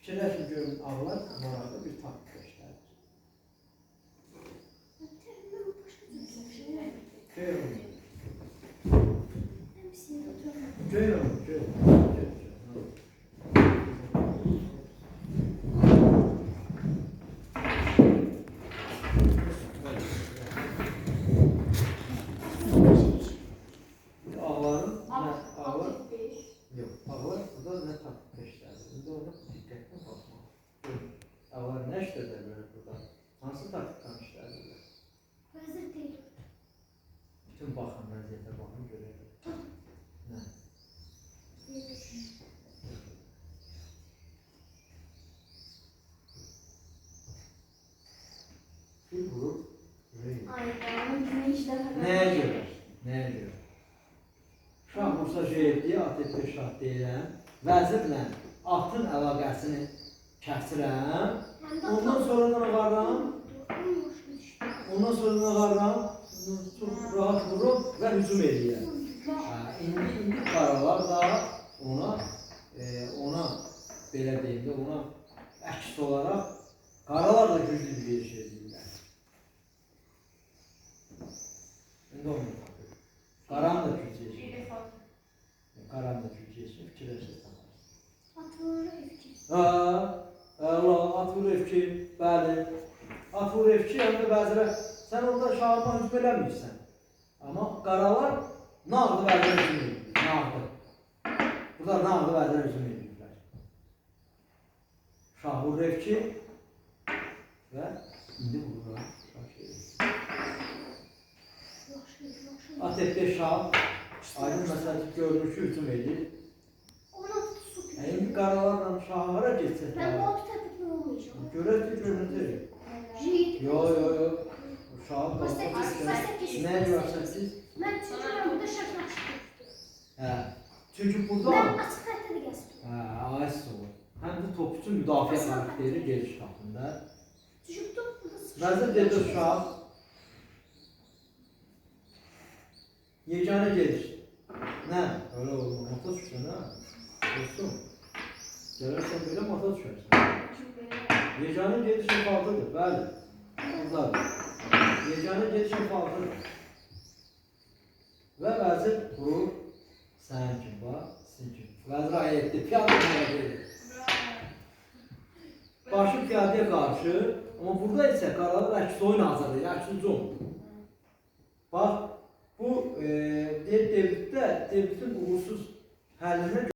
Fikirləşin görün ağlar maraqlı bir taktik göstərir. Yok, ağlar burada ne taktik göstərir? İndi ona diqqətlə baxmaq. Ağlar nə işlədir böyle burada? Hansı taktikten işlədirlər? Vəzir deyil. Bütün baxın, vəziyyətə baxın, görək. Nə? Bir vurur, rey. Nəyə görə? Nəyə görə? Şah vursa jeyetliyə, at etdi şah deyiləm. Vəzirlə atın əlaqəsini kəsirəm. Ondan sonra nə varram? Ondan sonra nə varram? Çok rahat vurup və hücum eləyəm. İndi qaralar da ona belə deyim də, ona əks olaraq qaralar da güclü bir veriş edirlər. İndi onu tapır. Qaran da güclü edir. Qaran da güclü edir. Fikirləşir tapar. At vurur Allah, at vurur F2, bəli. At vurur F2, həm də vəzirə sən orada şahıma hücum eləmirsən. Amma qaralar nağdı vəzirə hücum edir. Nağdı. Burada nağdı vəzirə hücum edirlər. Şah vurur F2 və indi vurur. At F5 şah. Aydın məsələ görünür ki, hücum edir. İndi qaralarla şahı hara geçsək? Ben bu atı tepkili olmayacağım. Görünür. Yo. Şahı ne görürsünüz? Ben çünkü burada şaşırmıştım. Çünkü burada Ben açık kayıtları gezdim. Ayıs olur. Hem de topçu müdafiə karakteri geliş tapında. Çünkü top burada Vəzir dedi şah. Yeganə geliş. Nə? Öyle olma. Mata düşsən ha? Dostum. Gələrsən belə mata düşərsən. Yeganə geliş şəfalıdır. Bəli. Buradadır. Yeganə geliş şəfalıdır. Və vəzir vurur. Sən kim var? Sizin kim? Vəzir ayetdi. Piyadəyə gelir. Başı piyadəyə qarşı. Amma burada isə qaralar əks oyun hazırlayır. Əks hücum. Bax. Bu Devlet'in uğursuz həllinə